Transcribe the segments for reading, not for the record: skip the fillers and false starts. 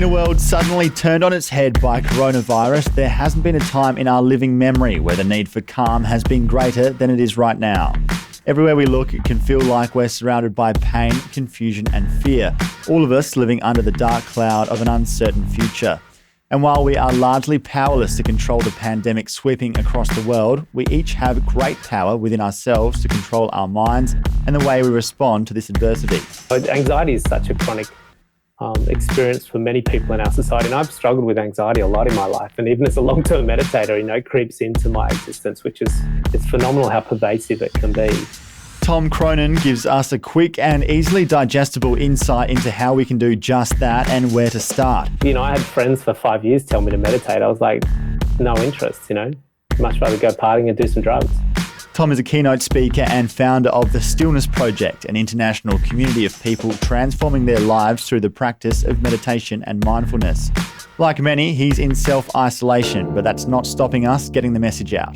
In a world suddenly turned on its head by coronavirus, there hasn't been a time in our living memory where the need for calm has been greater than it is right now. Everywhere we look, it can feel like we're surrounded by pain, confusion and fear, all of us living under the dark cloud of an uncertain future. And while we are largely powerless to control the pandemic sweeping across the world, we each have great power within ourselves to control our minds and the way we respond to this adversity. Anxiety is such a chronic experience for many people in our society, and I've struggled with anxiety a lot in my life, and even as a long-term meditator, it creeps into my existence, it's phenomenal how pervasive it can be. Tom Cronin gives us a quick and easily digestible insight into how we can do just that and where to start. I had friends for 5 years tell me to meditate. I was like, no interest, much rather go partying and do some drugs. Tom is a keynote speaker and founder of the Stillness Project, an international community of people transforming their lives through the practice of meditation and mindfulness. Like many, he's in self-isolation, but that's not stopping us getting the message out.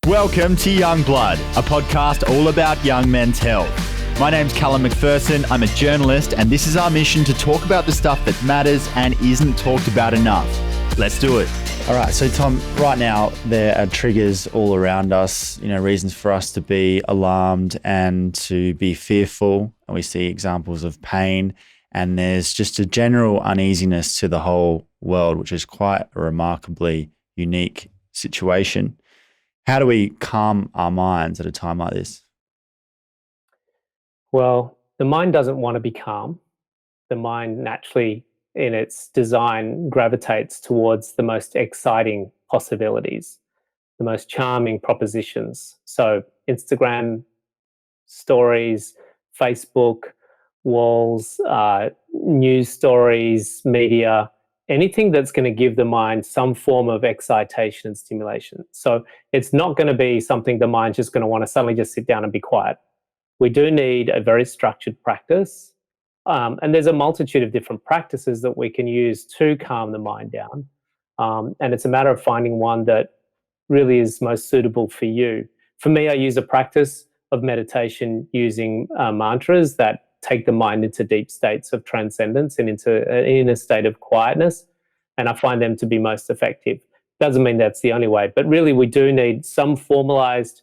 Welcome to Young Blood, a podcast all about young men's health. My name's Callum McPherson, I'm a journalist, and this is our mission to talk about the stuff that matters and isn't talked about enough. Let's do it. All right, so Tom, right now there are triggers all around us, reasons for us to be alarmed and to be fearful. And we see examples of pain, and there's just a general uneasiness to the whole world, which is quite a remarkably unique situation. How do we calm our minds at a time like this? Well, the mind doesn't want to be calm. The mind naturally, in its design, gravitates towards the most exciting possibilities, the most charming propositions. So Instagram stories, Facebook walls, news stories, media, anything that's going to give the mind some form of excitation and stimulation. So it's not going to be something the mind's just going to want to suddenly just sit down and be quiet. We do need a very structured practice. And there's a multitude of different practices that we can use to calm the mind down. And it's a matter of finding one that really is most suitable for you. For me, I use a practice of meditation using mantras that take the mind into deep states of transcendence and into an inner state of quietness. And I find them to be most effective. Doesn't mean that's the only way, but really we do need some formalized,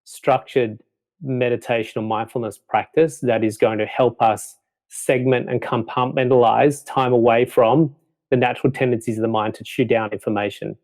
structured meditation or mindfulness practice that is going to help us segment and compartmentalize time away from the natural tendencies of the mind to chew down information.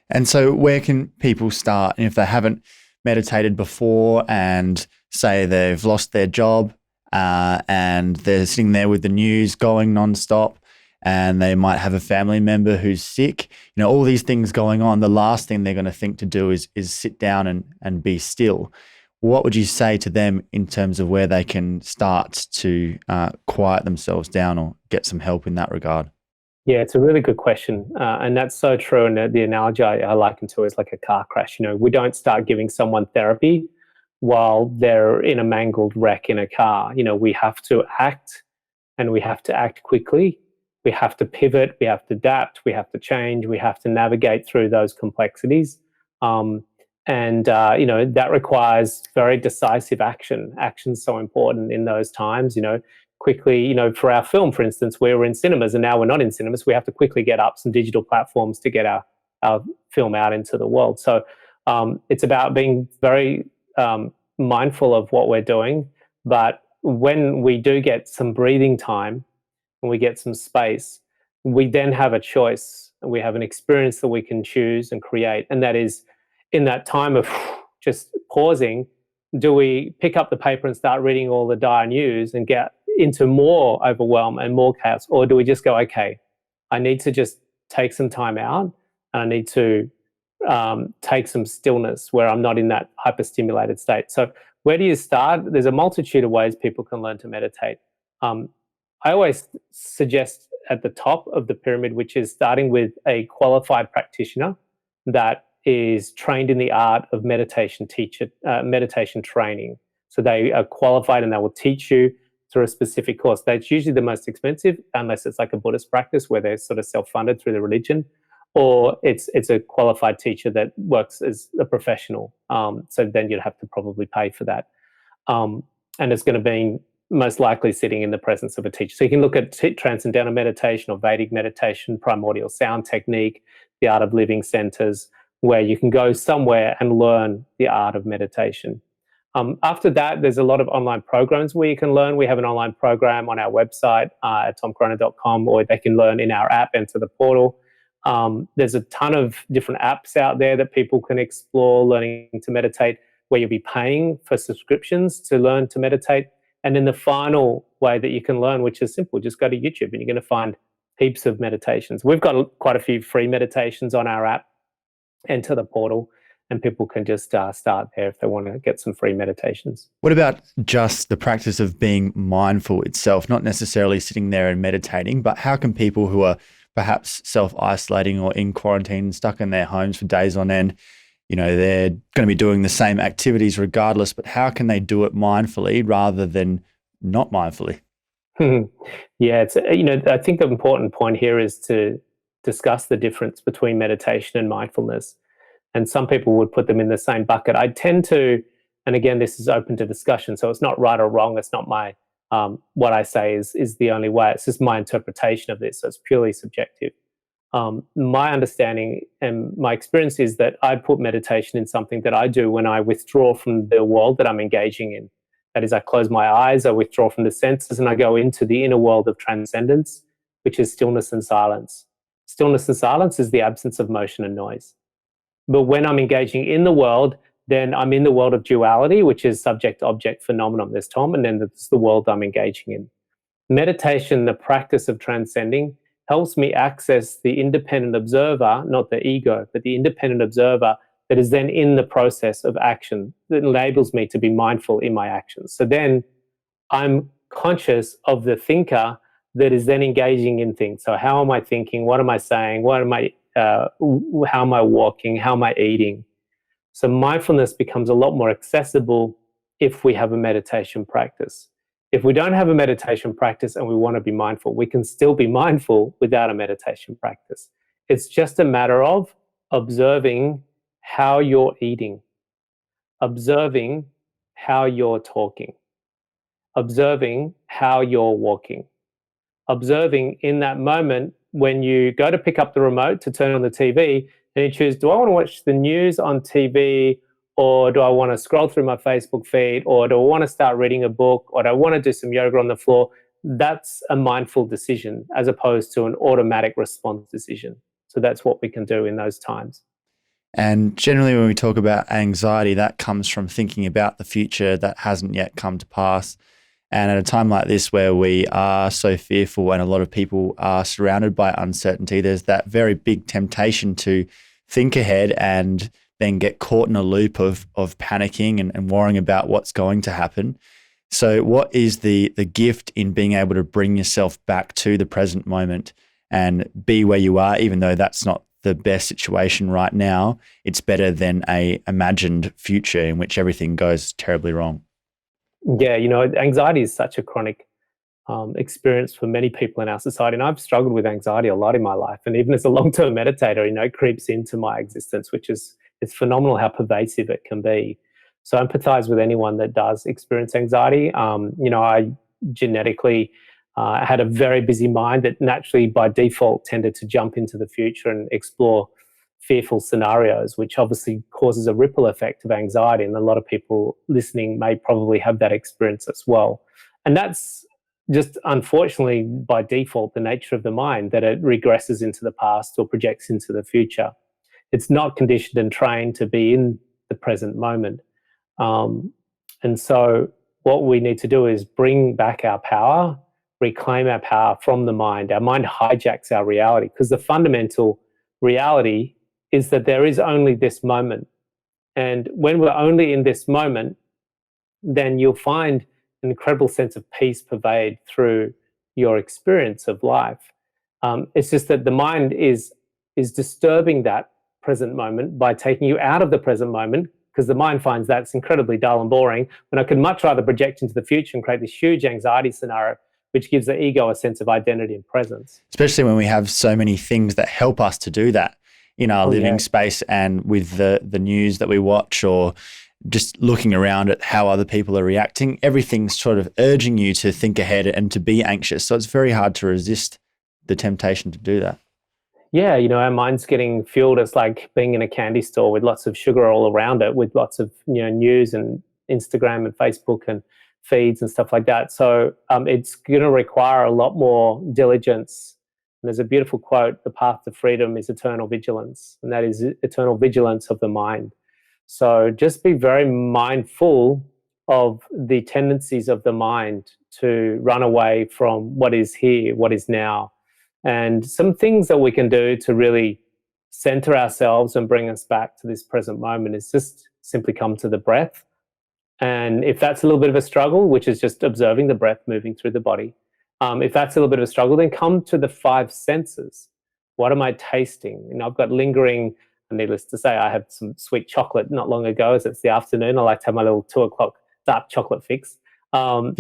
And so where can people start? And if they haven't meditated before and say they've lost their job and they're sitting there with the news going nonstop and they might have a family member who's sick, all these things going on, the last thing they're going to think to do is sit down and be still. What would you say to them in terms of where they can start to quiet themselves down or get some help in that regard? Yeah, it's a really good question. And that's so true. And the analogy I liken to is like a car crash. We don't start giving someone therapy while they're in a mangled wreck in a car. We have to act, and we have to act quickly. We have to pivot, we have to adapt, we have to change, we have to navigate through those complexities. And that requires very decisive action. Action's so important in those times, quickly, for our film, for instance, we were in cinemas and now we're not in cinemas. We have to quickly get up some digital platforms to get our film out into the world. So it's about being very mindful of what we're doing. But when we do get some breathing time and we get some space, we then have a choice. We have an experience that we can choose and create. And that is, in that time of just pausing, do we pick up the paper and start reading all the dire news and get into more overwhelm and more chaos? Or do we just go, okay, I need to just take some time out and I need to take some stillness where I'm not in that hyperstimulated state. So where do you start? There's a multitude of ways people can learn to meditate. I always suggest at the top of the pyramid, which is starting with a qualified practitioner that is trained in the art of meditation training. So they are qualified and they will teach you through a specific course. That's usually the most expensive, unless it's like a Buddhist practice where they're sort of self-funded through the religion, or it's a qualified teacher that works as a professional. So then you'd have to probably pay for that. And it's going to be most likely sitting in the presence of a teacher. So you can look at transcendental meditation or Vedic meditation, primordial sound technique, the art of living centers, where you can go somewhere and learn the art of meditation. After that, there's a lot of online programs where you can learn. We have an online program on our website at tomcronin.com, or they can learn in our app, Enter the Portal. There's a ton of different apps out there that people can explore learning to meditate, where you'll be paying for subscriptions to learn to meditate. And then the final way that you can learn, which is simple, just go to YouTube and you're going to find heaps of meditations. We've got quite a few free meditations on our app, Enter the Portal, and people can just start there if they want to get some free meditations. What about just the practice of being mindful itself, not necessarily sitting there and meditating, but how can people who are perhaps self-isolating or in quarantine, stuck in their homes for days on end, they're going to be doing the same activities regardless, but how can they do it mindfully rather than not mindfully? Yeah, it's I think the important point here is to discuss the difference between meditation and mindfulness. And some people would put them in the same bucket. I tend to, and again, this is open to discussion, so it's not right or wrong. It's not my, what I say is the only way. It's just my interpretation of this. So it's purely subjective. My understanding and my experience is that I put meditation in something that I do when I withdraw from the world that I'm engaging in. That is, I close my eyes, I withdraw from the senses, and I go into the inner world of transcendence, which is stillness and silence. Stillness and silence is the absence of motion and noise. But when I'm engaging in the world, then I'm in the world of duality, which is subject-object phenomenon. There's Tom, and then there's the world I'm engaging in. Meditation, the practice of transcending, helps me access the independent observer, not the ego, but the independent observer that is then in the process of action, that enables me to be mindful in my actions. So then I'm conscious of the thinker that is then engaging in things. So how am I thinking? What am I saying? How am I walking? How am I eating? So mindfulness becomes a lot more accessible if we have a meditation practice. If we don't have a meditation practice and we want to be mindful, we can still be mindful without a meditation practice. It's just a matter of observing how you're eating, observing how you're talking, observing how you're walking, observing in that moment when you go to pick up the remote to turn on the TV and you choose, do I want to watch the news on TV, or do I want to scroll through my Facebook feed, or do I want to start reading a book, or do I want to do some yoga on the floor? That's a mindful decision as opposed to an automatic response decision. So that's what we can do in those times. And generally when we talk about anxiety, that comes from thinking about the future that hasn't yet come to pass. And at a time like this where we are so fearful and a lot of people are surrounded by uncertainty, there's that very big temptation to think ahead and then get caught in a loop of panicking and worrying about what's going to happen. So what is the gift in being able to bring yourself back to the present moment and be where you are, even though that's not the best situation right now? It's better than a imagined future in which everything goes terribly wrong. Yeah, anxiety is such a chronic experience for many people in our society. And I've struggled with anxiety a lot in my life. And even as a long-term meditator, it creeps into my existence, it's phenomenal how pervasive it can be. So I empathize with anyone that does experience anxiety. I genetically had a very busy mind that naturally by default tended to jump into the future and explore fearful scenarios, which obviously causes a ripple effect of anxiety. And a lot of people listening may probably have that experience as well. And that's just unfortunately by default the nature of the mind, that it regresses into the past or projects into the future. It's not conditioned and trained to be in the present moment. And so what we need to do is bring back our power, reclaim our power from the mind. Our mind hijacks our reality because the fundamental reality is that there is only this moment. And when we're only in this moment, then you'll find an incredible sense of peace pervade through your experience of life. It's just that the mind is disturbing that present moment by taking you out of the present moment, because the mind finds that's incredibly dull and boring, when I could much rather project into the future and create this huge anxiety scenario, which gives the ego a sense of identity and presence. Especially when we have so many things that help us to do that in our living space, and with the news that we watch or just looking around at how other people are reacting, everything's sort of urging you to think ahead and to be anxious. So it's very hard to resist the temptation to do that. Yeah, our mind's getting fueled. It's like being in a candy store with lots of sugar all around it, with lots of news and Instagram and Facebook and feeds and stuff like that. So it's going to require a lot more diligence. And there's a beautiful quote: "The path to freedom is eternal vigilance," and that is eternal vigilance of the mind. So just be very mindful of the tendencies of the mind to run away from what is here, what is now. And some things that we can do to really center ourselves and bring us back to this present moment is just simply come to the breath. And if that's a little bit of a struggle, which is just observing the breath moving through the body, if that's a little bit of a struggle, then come to the five senses. What am I tasting? I've got lingering, needless to say, I had some sweet chocolate not long ago, as it's the afternoon. I like to have my little 2:00 dark chocolate fix. If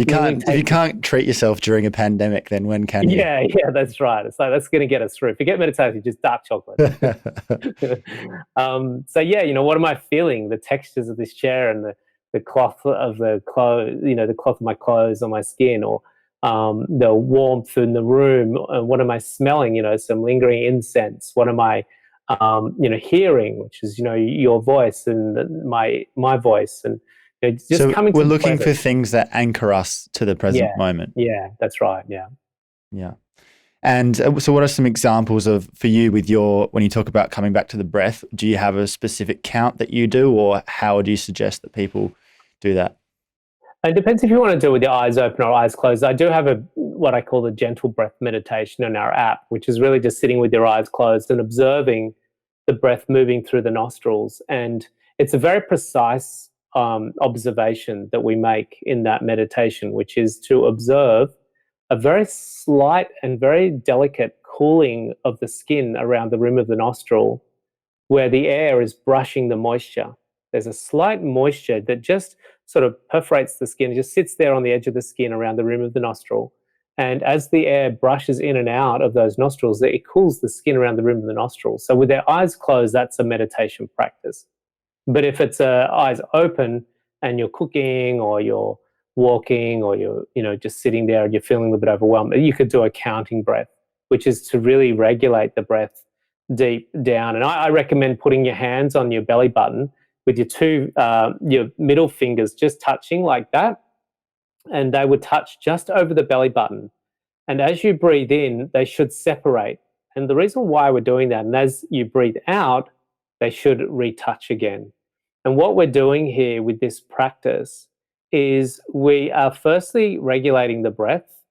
you can't treat yourself during a pandemic, then when can you? Yeah, that's right. It's like, that's going to get us through. Forget meditation, just dark chocolate. What am I feeling? The textures of this chair and the cloth of the clothes, the cloth of my clothes on my skin, or the warmth in the room. What am I smelling? Some lingering incense. What am I, hearing? Which is, your voice and my voice, and just so coming. We're looking for things that anchor us to the present moment. Yeah, that's right. Yeah. And so what are some examples for you with when you talk about coming back to the breath? Do you have a specific count that you do, or how would you suggest that people do that? It depends if you want to do it with your eyes open or eyes closed. I do have what I call the gentle breath meditation in our app, which is really just sitting with your eyes closed and observing the breath moving through the nostrils. And it's a very precise observation that we make in that meditation, which is to observe a very slight and very delicate cooling of the skin around the rim of the nostril, where the air is brushing the moisture. There's a slight moisture that just sort of perforates the skin, just sits there on the edge of the skin around the rim of the nostril. And as the air brushes in and out of those nostrils, it cools the skin around the rim of the nostril. So with their eyes closed, that's a meditation practice. But if it's eyes open and you're cooking or you're walking or you're just sitting there and you're feeling a little bit overwhelmed, you could do a counting breath, which is to really regulate the breath deep down. And I recommend putting your hands on your belly button with your middle fingers just touching like that, and they would touch just over the belly button. And as you breathe in, they should separate. And the reason why we're doing that, and as you breathe out, they should retouch again. And what we're doing here with this practice is we are firstly regulating the breath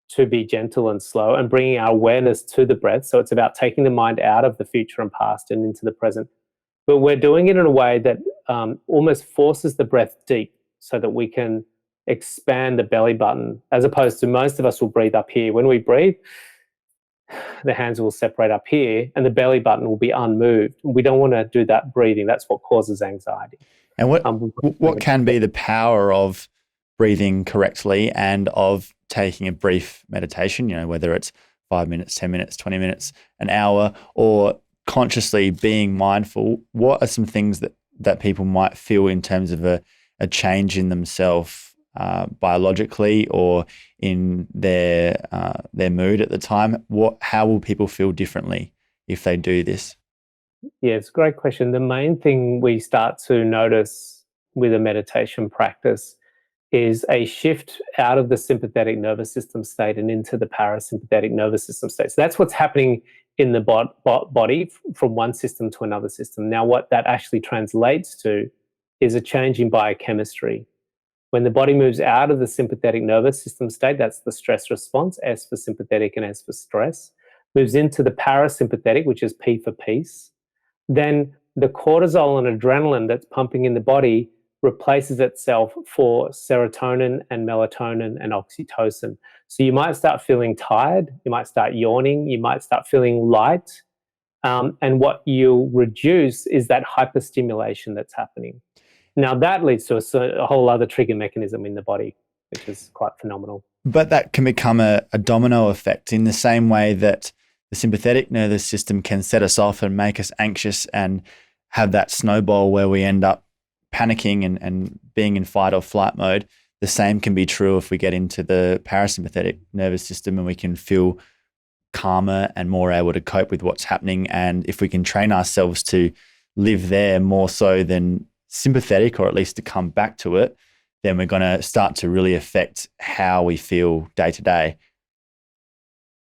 to be gentle and slow and bringing our awareness to the breath. So it's about taking the mind out of the future and past and into the present. But we're doing it in a way that almost forces the breath deep so that we can expand the belly button, as opposed to most of us will breathe up here. When we breathe, the hands will separate up here and the belly button will be unmoved. We don't want to do that breathing. That's what causes anxiety. And what can be the power of breathing correctly and of taking a brief meditation, whether it's 5 minutes, 10 minutes, 20 minutes, an hour, or consciously being mindful? What are some things that people might feel in terms of a change in themselves biologically or in their mood at the time? How will people feel differently if they do this? Yeah, it's a great question. The main thing we start to notice with a meditation practice is a shift out of the sympathetic nervous system state and into the parasympathetic nervous system state. So that's what's happening in the body from one system to another system. Now, what that actually translates to is a change in biochemistry. When the body moves out of the sympathetic nervous system state, that's the stress response, S for sympathetic and S for stress, moves into the parasympathetic, which is P for peace, then the cortisol and adrenaline that's pumping in the body replaces itself for serotonin and melatonin and oxytocin. So you might start feeling tired, you might start yawning, you might start feeling light, and what you'll reduce is that hyperstimulation that's happening. Now that leads to a whole other trigger mechanism in the body, which is quite phenomenal. But that can become a domino effect in the same way that the sympathetic nervous system can set us off and make us anxious and have that snowball where we end up panicking and being in fight or flight mode, the same can be true if we get into the parasympathetic nervous system and we can feel calmer and more able to cope with what's happening. And if we can train ourselves to live there more so than sympathetic, or at least to come back to it, then we're going to start to really affect how we feel day to day.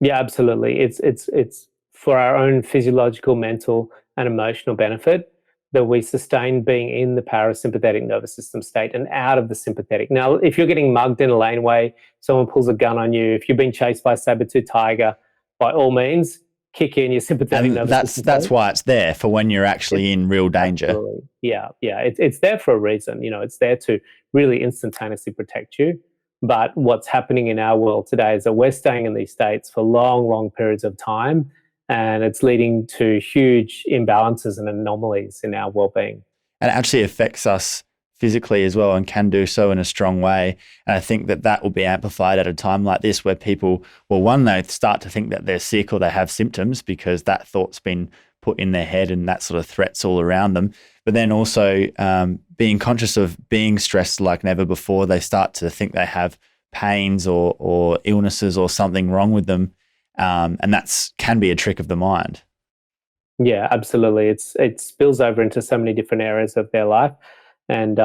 Yeah, absolutely. It's for our own physiological, mental, and emotional benefit that we sustain being in the parasympathetic nervous system state and out of the sympathetic. Now, if you're getting mugged in a laneway, someone pulls a gun on you, if you're being chased by a saber-tooth tiger, by all means, kick in your sympathetic And nervous system. That's why it's there, for when you're actually in real danger. Absolutely. Yeah. It's there for a reason. It's there to really instantaneously protect you. But what's happening in our world today is that we're staying in these states for long, long periods of time, and it's leading to huge imbalances and anomalies in our well-being. And it actually affects us physically as well, and can do so in a strong way. And I think that will be amplified at a time like this, where people, well, one, they start to think that they're sick or they have symptoms because that thought's been put in their head and that sort of threats all around them. But then also being conscious of being stressed like never before, they start to think they have pains or illnesses or something wrong with them. And that's can be a trick of the mind. Yeah, absolutely. It spills over into so many different areas of their life. And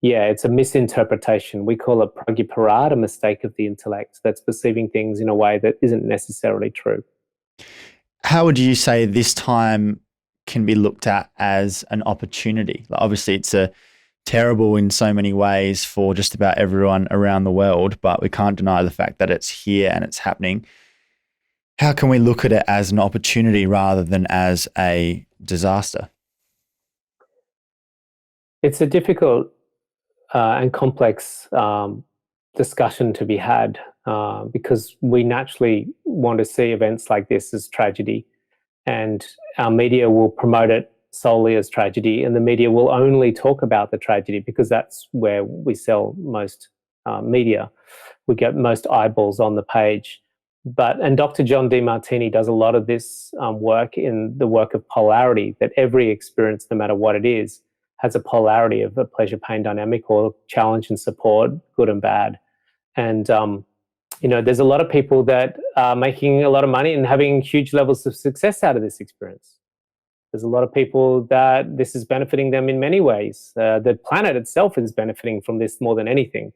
it's a misinterpretation. We call it pragyaparad, a mistake of the intellect, that's perceiving things in a way that isn't necessarily true. How would you say this time can be looked at as an opportunity? Like, obviously, it's terrible in so many ways for just about everyone around the world, but we can't deny the fact that it's here and it's happening. How can we look at it as an opportunity rather than as a disaster? It's a difficult and complex discussion to be had because we naturally want to see events like this as tragedy, and our media will promote it solely as tragedy, and the media will only talk about the tragedy because that's where we sell most media. We get most eyeballs on the page. And Dr. John Demartini does a lot of this work in the work of polarity, that every experience, no matter what it is, has a polarity of a pleasure-pain dynamic, or challenge and support, good and bad. And, there's a lot of people that are making a lot of money and having huge levels of success out of this experience. There's a lot of people that this is benefiting them in many ways. The planet itself is benefiting from this more than anything.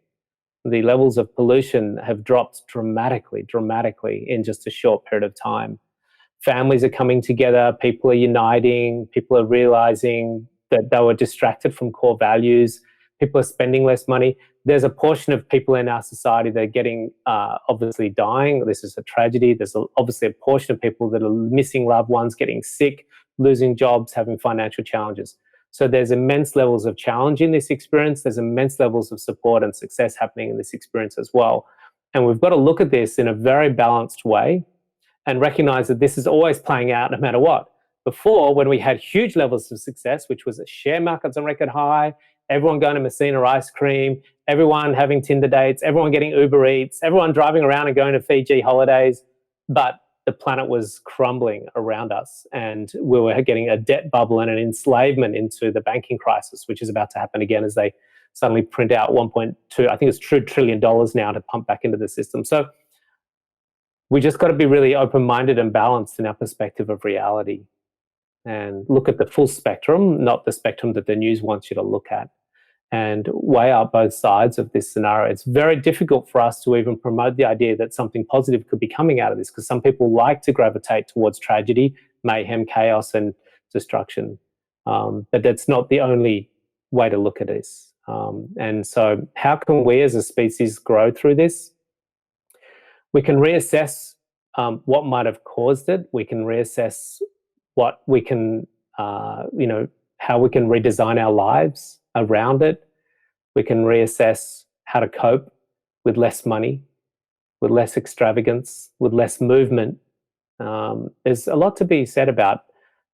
The levels of pollution have dropped dramatically in just a short period of time. Families are coming together, people are uniting, people are realizing that they were distracted from core values, people are spending less money. There's a portion of people in our society that are getting, obviously dying. This is a tragedy. There's obviously a portion of people that are missing loved ones, getting sick, losing jobs, having financial challenges. So there's immense levels of challenge in this experience. There's immense levels of support and success happening in this experience as well. And we've got to look at this in a very balanced way and recognize that this is always playing out no matter what. Before, when we had huge levels of success, which was share markets on record high, everyone going to Messina ice cream, everyone having Tinder dates, everyone getting Uber Eats, everyone driving around and going to Fiji holidays, but the planet was crumbling around us, and we were getting a debt bubble and an enslavement into the banking crisis, which is about to happen again as they suddenly print out 1.2, I think it's $2 trillion now to pump back into the system. So we just got to be really open-minded and balanced in our perspective of reality and look at the full spectrum, not the spectrum that the news wants you to look at, and weigh out both sides of this scenario. It's very difficult for us to even promote the idea that something positive could be coming out of this, because some people like to gravitate towards tragedy, mayhem, chaos, and destruction. But that's not the only way to look at this. And so how can we as a species grow through this? We can reassess what might have caused it. We can reassess what we can, how we can redesign our lives around it. We can reassess how to cope with less money, with less extravagance, with less movement. There's a lot to be said about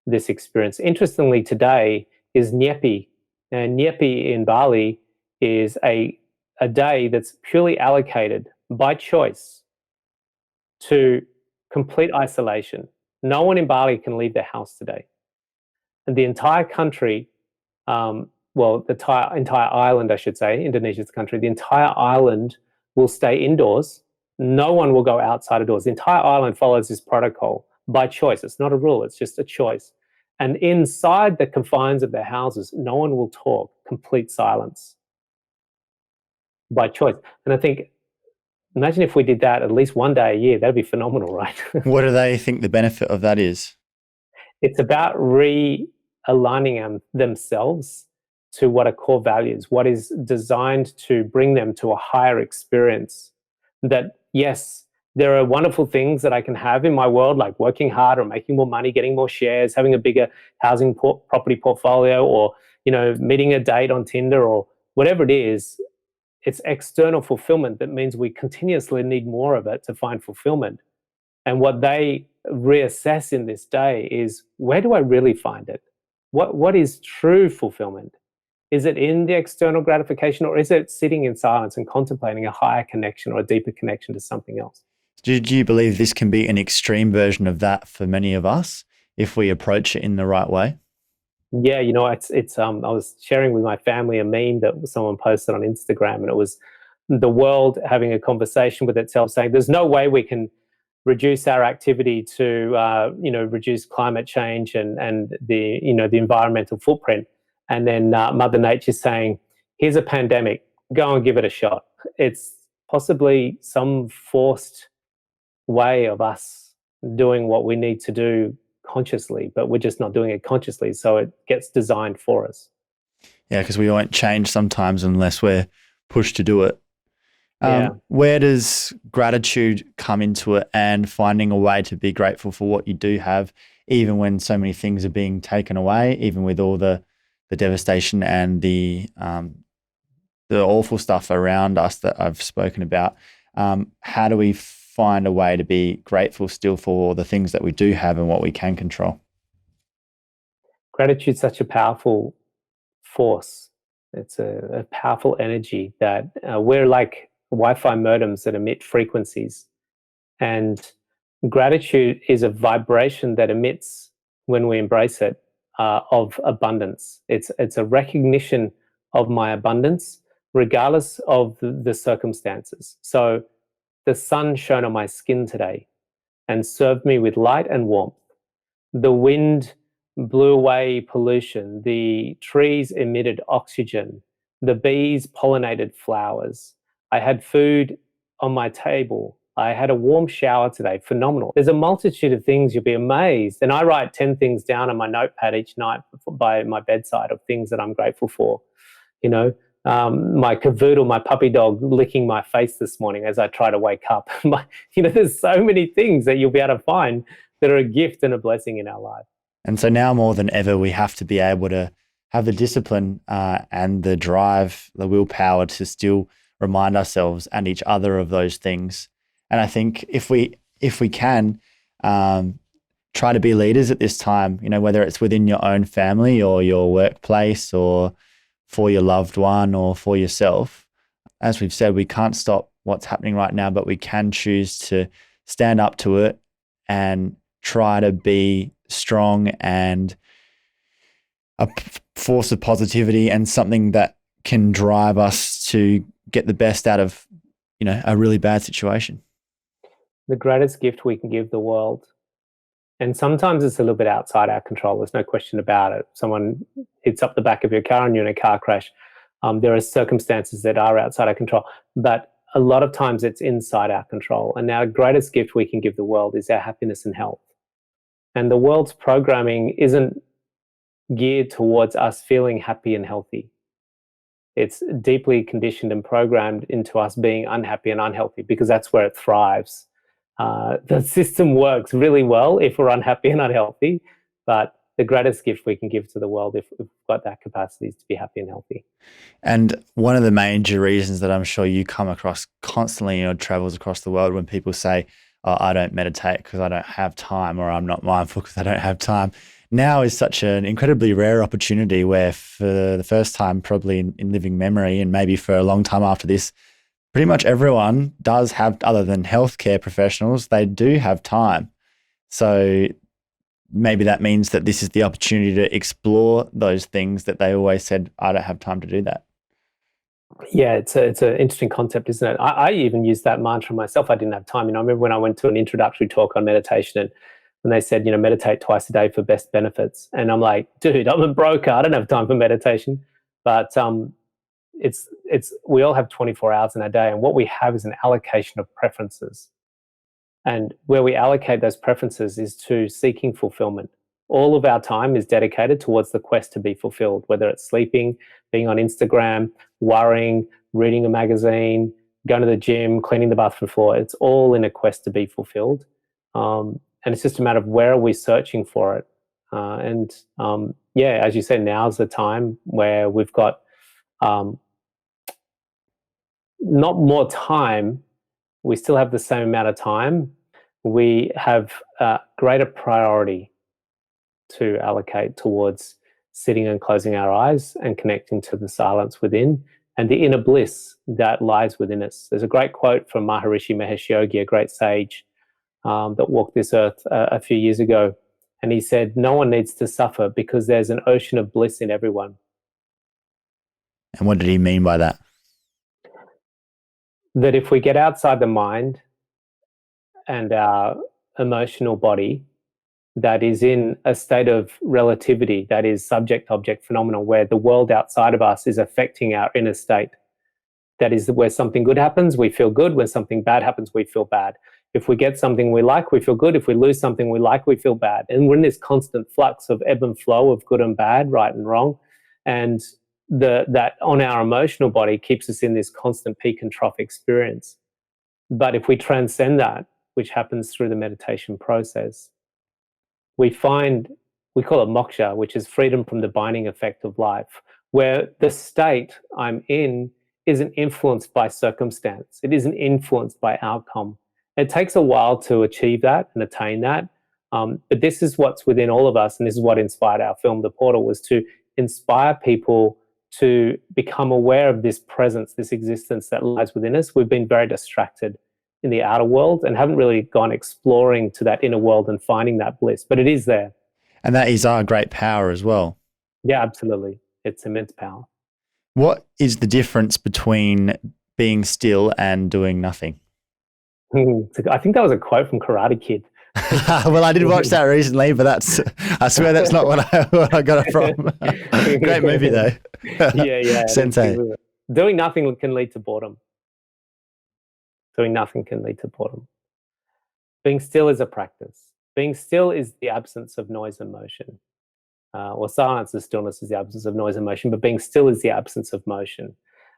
this experience. Interestingly, today is Nyepi. And Nyepi in Bali is a day that's purely allocated by choice to complete isolation. No one in Bali can leave their house today. And the entire country well, the entire island, I should say, Indonesia's country, the entire island will stay indoors. No one will go outside of doors. The entire island follows this protocol by choice. It's not a rule, it's just a choice. And inside the confines of their houses, no one will talk, complete silence by choice. And I think, imagine if we did that at least one day a year, that'd be phenomenal, right? What do they think the benefit of that is? It's about realigning themselves to what are core values, what is designed to bring them to a higher experience. That, yes, there are wonderful things that I can have in my world, like working hard or making more money, getting more shares, having a bigger housing property portfolio, or meeting a date on Tinder, or whatever it is. It's external fulfillment that means we continuously need more of it to find fulfillment. And what they reassess in this day is, where do I really find it? What is true fulfillment? Is it in the external gratification, or is it sitting in silence and contemplating a higher connection or a deeper connection to something else? Do you believe this can be an extreme version of that for many of us if we approach it in the right way? Yeah, it's I was sharing with my family a meme that someone posted on Instagram, and it was the world having a conversation with itself, saying there's no way we can reduce our activity to reduce climate change and the environmental footprint. And then Mother Nature saying, here's a pandemic, go and give it a shot. It's possibly some forced way of us doing what we need to do consciously, but we're just not doing it consciously, so it gets designed for us. Yeah, because we won't change sometimes unless we're pushed to do it. Yeah. Where does gratitude come into it, and finding a way to be grateful for what you do have, even when so many things are being taken away, even with all the devastation and the awful stuff around us that I've spoken about? How do we find a way to be grateful still for the things that we do have and what we can control? Gratitude's such a powerful force. It's a powerful energy that we're like Wi-Fi modems that emit frequencies. And gratitude is a vibration that emits, when we embrace it, of abundance. It's a recognition of my abundance, regardless of the circumstances. So the sun shone on my skin today and served me with light and warmth. The wind blew away pollution. The trees emitted oxygen. The bees pollinated flowers. I had food on my table. I had a warm shower today. Phenomenal. There's a multitude of things, you'll be amazed. And I write 10 things down on my notepad each night by my bedside of things that I'm grateful for. My cavoodle, my puppy dog, licking my face this morning as I try to wake up. There's so many things that you'll be able to find that are a gift and a blessing in our life. And so now more than ever, we have to be able to have the discipline and the drive, the willpower to still remind ourselves and each other of those things. And I think if we can try to be leaders at this time, whether it's within your own family or your workplace or for your loved one or for yourself, as we've said, we can't stop what's happening right now, but we can choose to stand up to it and try to be strong and a force of positivity and something that can drive us to get the best out of, a really bad situation. The greatest gift we can give the world. And sometimes it's a little bit outside our control. There's no question about it. Someone hits up the back of your car and you're in a car crash. There are circumstances that are outside our control, but a lot of times it's inside our control. And our greatest gift we can give the world is our happiness and health. And the world's programming isn't geared towards us feeling happy and healthy. It's deeply conditioned and programmed into us being unhappy and unhealthy, because that's where it thrives. The system works really well if we're unhappy and unhealthy, but the greatest gift we can give to the world, if we've got that capacity, is to be happy and healthy. And one of the major reasons that I'm sure you come across constantly in your travels across the world, when people say, oh, I don't meditate because I don't have time, or I'm not mindful because I don't have time, now is such an incredibly rare opportunity where, for the first time probably in living memory, and maybe for a long time after this, pretty much everyone does have, other than healthcare professionals, they do have time. So maybe that means that this is the opportunity to explore those things that they always said, I don't have time to do that. Yeah, it's an interesting concept, isn't it? I even used that mantra myself. I didn't have time. I remember when I went to an introductory talk on meditation, and when they said, meditate twice a day for best benefits. And I'm like, dude, I'm a broker. I don't have time for meditation. But it's we all have 24 hours in a day, and what we have is an allocation of preferences. And where we allocate those preferences is to seeking fulfillment. All of our time is dedicated towards the quest to be fulfilled, whether it's sleeping, being on Instagram, worrying, reading a magazine, going to the gym, cleaning the bathroom floor. It's all in a quest to be fulfilled. And it's just a matter of where are we searching for it. As you said, now's the time where we've got not more time. We still have the same amount of time. We have greater priority to allocate towards sitting and closing our eyes and connecting to the silence within and the inner bliss that lies within us. There's a great quote from Maharishi Mahesh Yogi, a great sage that walked this earth a few years ago. And he said, no one needs to suffer because there's an ocean of bliss in everyone. And what did he mean by that? That if we get outside the mind and our emotional body that is in a state of relativity, that is subject-object phenomenon, where the world outside of us is affecting our inner state. That is where something good happens, we feel good. When something bad happens, we feel bad. If we get something we like, we feel good. If we lose something we like, we feel bad. And we're in this constant flux of ebb and flow of good and bad, right and wrong. And that on our emotional body keeps us in this constant peak and trough experience. But if we transcend that, which happens through the meditation process, we call it moksha, which is freedom from the binding effect of life, where the state I'm in isn't influenced by circumstance. It isn't influenced by outcome. It takes a while to achieve that and attain that. But this is what's within all of us. And this is what inspired our film, The Portal, was to inspire people to become aware of this presence, this existence that lies within us. We've been very distracted in the outer world and haven't really gone exploring to that inner world and finding that bliss, but it is there. And that is our great power as well. Yeah, absolutely. It's immense power. What is the difference between being still and doing nothing? I think that was a quote from Karate Kid. Well, I did watch that recently, but I swear that's not what I got it from. Great movie though. Yeah. Sensei. Doing nothing can lead to boredom. Doing nothing can lead to boredom. Being still is a practice. Being still is the absence of noise and motion. Or silence and stillness is the absence of noise and motion, but being still is the absence of motion.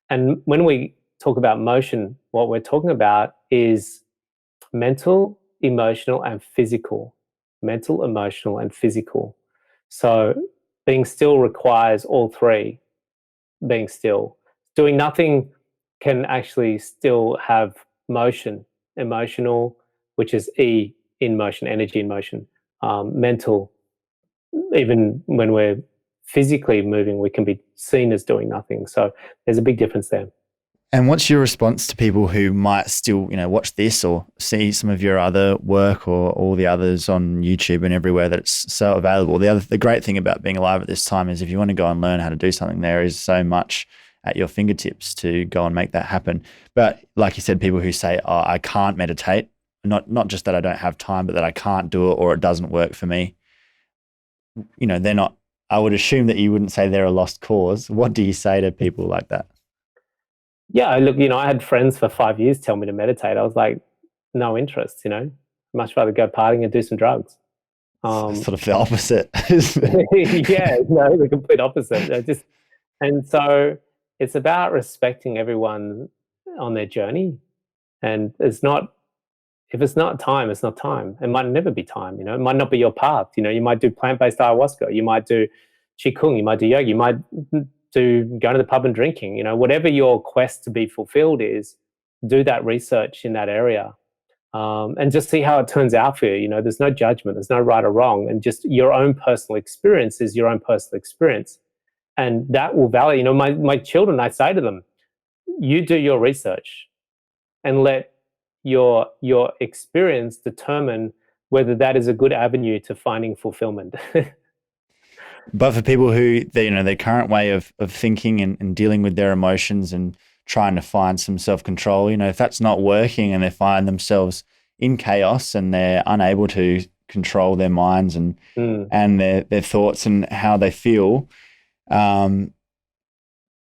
And when we talk about motion, what we're talking about is mental, emotional, and physical. Mental, emotional, and physical. So being still requires all three. Being still. Doing nothing can actually still have motion. Emotional, which is E, in motion, energy in motion. Mental, even when we're physically moving, we can be seen as doing nothing. So there's a big difference there. And what's your response to people who might still, watch this or see some of your other work or all the others on YouTube and everywhere that it's so available? The great thing about being alive at this time is if you want to go and learn how to do something, there is so much at your fingertips to go and make that happen. But like you said, people who say, oh, I can't meditate, not just that I don't have time, but that I can't do it or it doesn't work for me. They're not, I would assume that you wouldn't say they're a lost cause. What do you say to people like that? Yeah, look, I had friends for 5 years tell me to meditate. I was like, no interest, much rather go partying and do some drugs. Sort of the opposite. Yeah, the complete opposite. And so it's about respecting everyone on their journey. And if it's not time, it's not time. It might never be time, it might not be your path. You might do plant-based ayahuasca, you might do qigong, you might do yoga, you might do going to the pub and drinking, whatever your quest to be fulfilled is, do that research in that area and just see how it turns out for you. There's no judgment, there's no right or wrong, and just your own personal experience is your own personal experience. And that will validate, my children, I say to them, you do your research and let your experience determine whether that is a good avenue to finding fulfillment. But for people who, their current way of thinking and dealing with their emotions and trying to find some self-control, if that's not working and they find themselves in chaos and they're unable to control their minds and their thoughts and how they feel,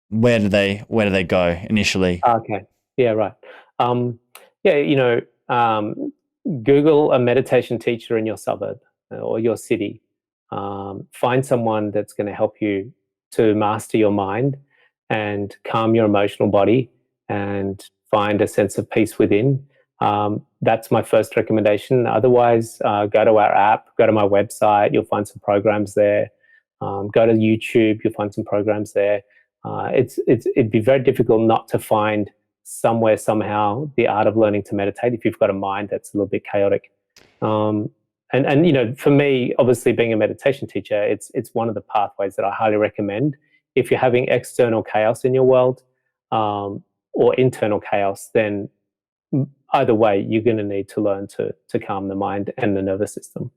where do they go initially? Okay. Yeah, right. Google a meditation teacher in your suburb or your city. Find someone that's going to help you to master your mind and calm your emotional body and find a sense of peace within. That's my first recommendation. Otherwise, go to our app, go to my website, you'll find some programs there. Go to YouTube, you'll find some programs there. It'd be very difficult not to find somewhere, somehow, the art of learning to meditate if you've got a mind that's a little bit chaotic. And for me, obviously being a meditation teacher, it's one of the pathways that I highly recommend. If you're having external chaos in your world or internal chaos, then either way, you're going to need to learn to calm the mind and the nervous system.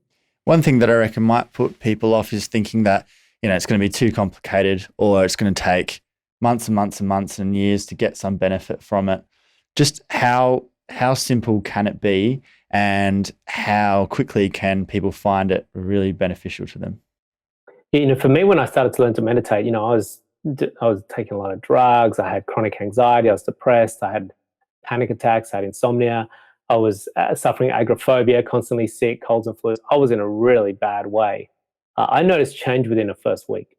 One thing that I reckon might put people off is thinking that, it's going to be too complicated or it's going to take months and months and months and years to get some benefit from it. Just how simple can it be and how quickly can people find it really beneficial to them? For me, when I started to learn to meditate, I was taking a lot of drugs. I had chronic anxiety. I was depressed. I had panic attacks. I had insomnia. I was suffering agoraphobia, constantly sick, colds and flus. I was in a really bad way. I noticed change within the first week,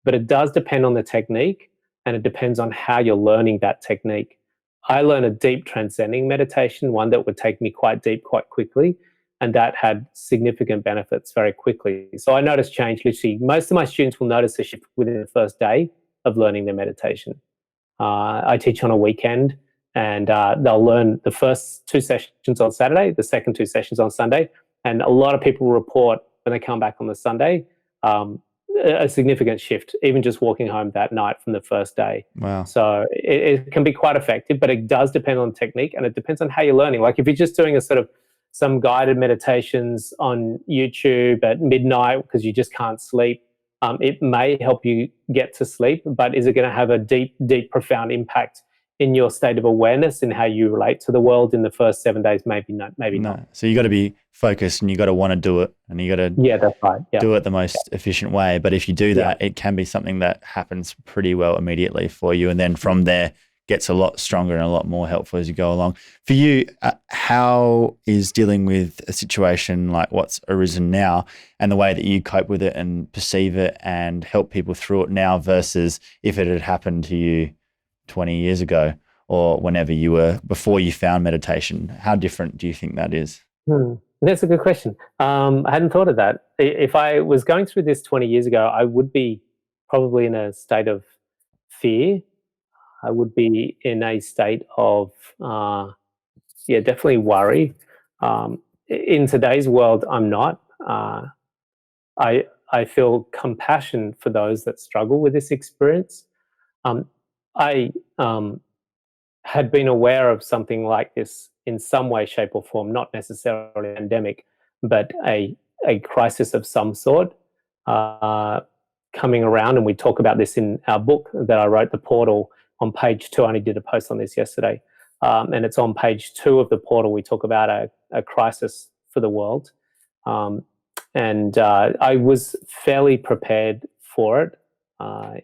but it does depend on the technique and it depends on how you're learning that technique. I learned a deep transcending meditation, one that would take me quite deep quite quickly, and that had significant benefits very quickly. So I noticed change literally. Most of my students will notice a shift within the first day of learning their meditation. I teach on a weekend and they'll learn the first 2 sessions on Saturday, the second 2 sessions on Sunday, and a lot of people report when they come back on the Sunday, a significant shift, even just walking home that night from the first day. Wow. So it can be quite effective, but it does depend on technique and it depends on how you're learning. Like if you're just doing a sort of some guided meditations on YouTube at midnight because you just can't sleep, it may help you get to sleep, but is it going to have a deep, deep, profound impact in your state of awareness and how you relate to the world in the first 7 days? Maybe not. So you got to be focused and you got to want to do it and you got to that's right. do it the most efficient way. But if you do that, it can be something that happens pretty well immediately for you. And then from there gets a lot stronger and a lot more helpful as you go along. For you, how is dealing with a situation like what's arisen now and the way that you cope with it and perceive it and help people through it now versus if it had happened to you 20 years ago or before you found meditation? How different do you think that is? That's a good question. I hadn't thought of that. If I was going through this 20 years ago, I would be probably in a state of fear. I would be in a state of, definitely worry. In today's world, I'm not. I feel compassion for those that struggle with this experience. I had been aware of something like this in some way, shape or form, not necessarily a pandemic, but a crisis of some sort coming around. And we talk about this in our book that I wrote, The Portal, on page 2. I only did a post on this yesterday. And it's on page 2 of The Portal. We talk about a crisis for the world. And I was fairly prepared for it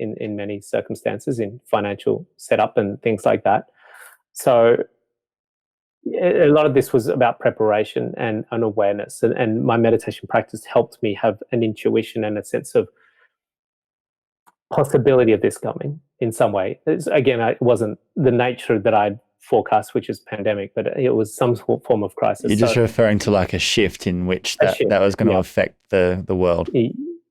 in many circumstances, in financial setup and things like that. So a lot of this was about preparation and an awareness. And my meditation practice helped me have an intuition and a sense of possibility of this coming in some way. It wasn't the nature that I'd forecast, which is pandemic, but it was some form of crisis. You're just referring to like a shift in which that was going to affect the world.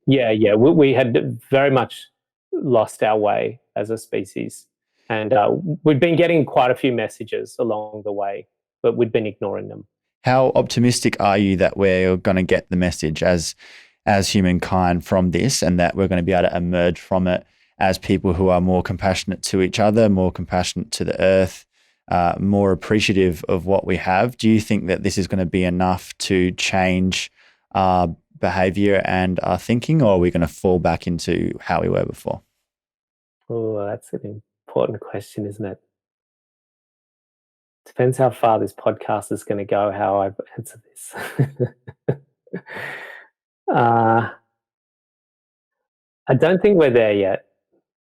Yeah. We had very much lost our way as a species. And we'd been getting quite a few messages along the way, but we'd been ignoring them. How optimistic are you that we're going to get the message as humankind from this, and that we're going to be able to emerge from it as people who are more compassionate to each other, more compassionate to the earth, more appreciative of what we have. Do you think that this is going to be enough to change our behavior and our thinking, or are we going to fall back into how we were before? Oh, that's an important question, isn't it? Depends how far this podcast is going to go, how I answer this. uh, I don't think we're there yet.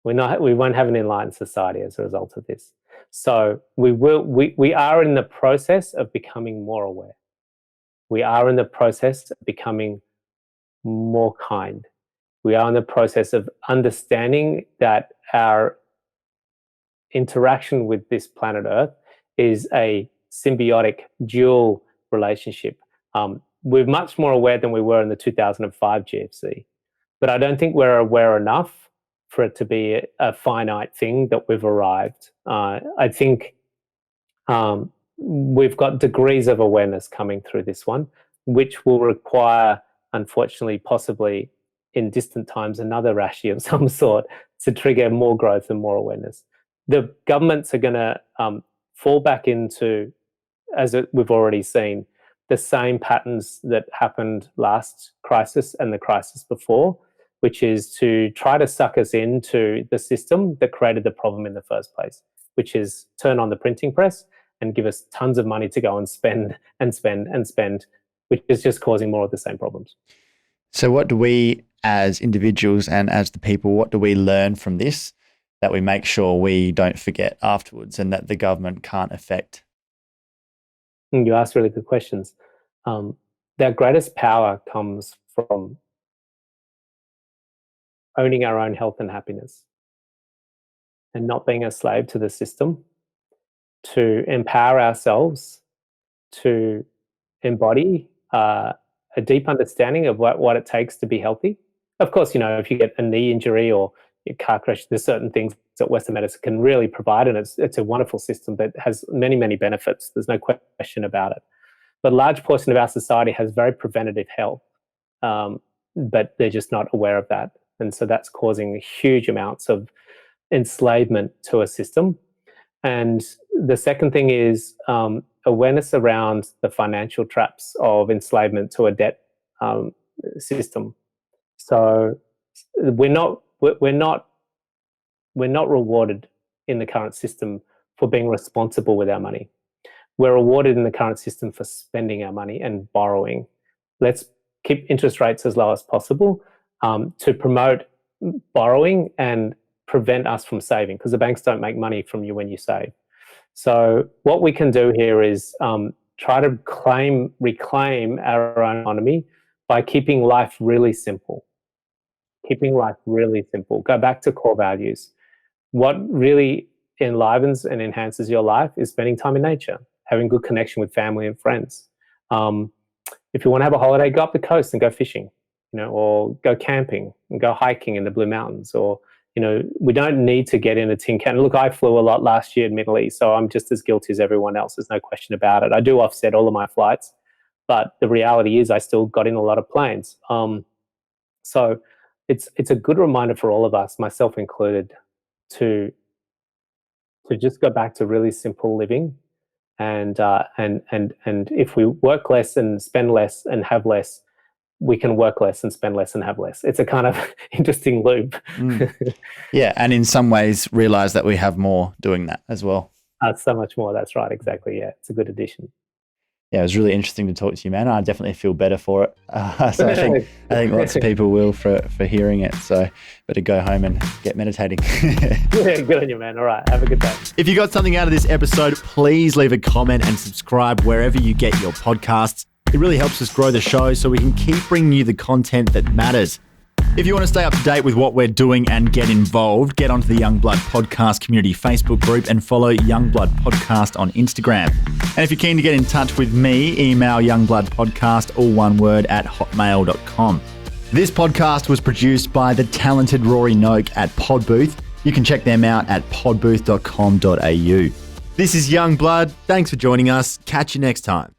We won't have an enlightened society as a result of this. So we are in the process of becoming more aware. We are in the process of becoming more kind. We are in the process of understanding that our interaction with this planet Earth is a symbiotic, dual relationship. We're much more aware than we were in the 2005 GFC, but I don't think we're aware enough for it to be a finite thing that we've arrived. I think we've got degrees of awareness coming through this one, which will require, unfortunately, possibly in distant times, another rashi of some sort to trigger more growth and more awareness. The governments are going to fall back into, we've already seen, the same patterns that happened last crisis and the crisis before, which is to try to suck us into the system that created the problem in the first place, which is turn on the printing press and give us tons of money to go and spend and spend and spend, which is just causing more of the same problems. So what do we as individuals and as the people, what do we learn from this that we make sure we don't forget afterwards and that the government can't affect? You ask really good questions. Their greatest power comes from owning our own health and happiness and not being a slave to the system, to empower ourselves, to embody a deep understanding of what it takes to be healthy. Of course, if you get a knee injury or a car crash, there's certain things that Western medicine can really provide, and it's a wonderful system that has many, many benefits. There's no question about it. But a large portion of our society has very preventative health, but they're just not aware of that. And so that's causing huge amounts of enslavement to a system. And the second thing is awareness around the financial traps of enslavement to a debt system. So we're not rewarded in the current system for being responsible with our money. We're rewarded in the current system for spending our money and borrowing. Let's keep interest rates as low as possible to promote borrowing and prevent us from saving, because the banks don't make money from you when you save. So what we can do here is try to reclaim our own autonomy by keeping life really simple. Keeping life really simple. Go back to core values. What really enlivens and enhances your life is spending time in nature, having good connection with family and friends. If you want to have a holiday, go up the coast and go fishing, or go camping and go hiking in the Blue Mountains, or we don't need to get in a tin can. Look, I flew a lot last year, admittedly, so I'm just as guilty as everyone else. There's no question about it. I do offset all of my flights, but the reality is I still got in a lot of planes. So it's a good reminder for all of us, myself included, to just go back to really simple living, and if we work less and spend less and have less, we can work less and spend less and have less. It's a kind of interesting loop. Yeah, and in some ways realize that we have more doing that as well. So much more. That's right. Exactly. Yeah, it's a good addition. Yeah, it was really interesting to talk to you, man. I definitely feel better for it. So I think lots of people will for hearing it. So better go home and get meditating. Yeah, good on you, man. All right. Have a good day. If you got something out of this episode, please leave a comment and subscribe wherever you get your podcasts. It really helps us grow the show so we can keep bringing you the content that matters. If you want to stay up to date with what we're doing and get involved, get onto the Young Blood Podcast Community Facebook group and follow Young Blood Podcast on Instagram. And if you're keen to get in touch with me, email youngbloodpodcast, all one word, @hotmail.com. This podcast was produced by the talented Rory Noak at Podbooth. You can check them out at podbooth.com.au. This is Young Blood. Thanks for joining us. Catch you next time.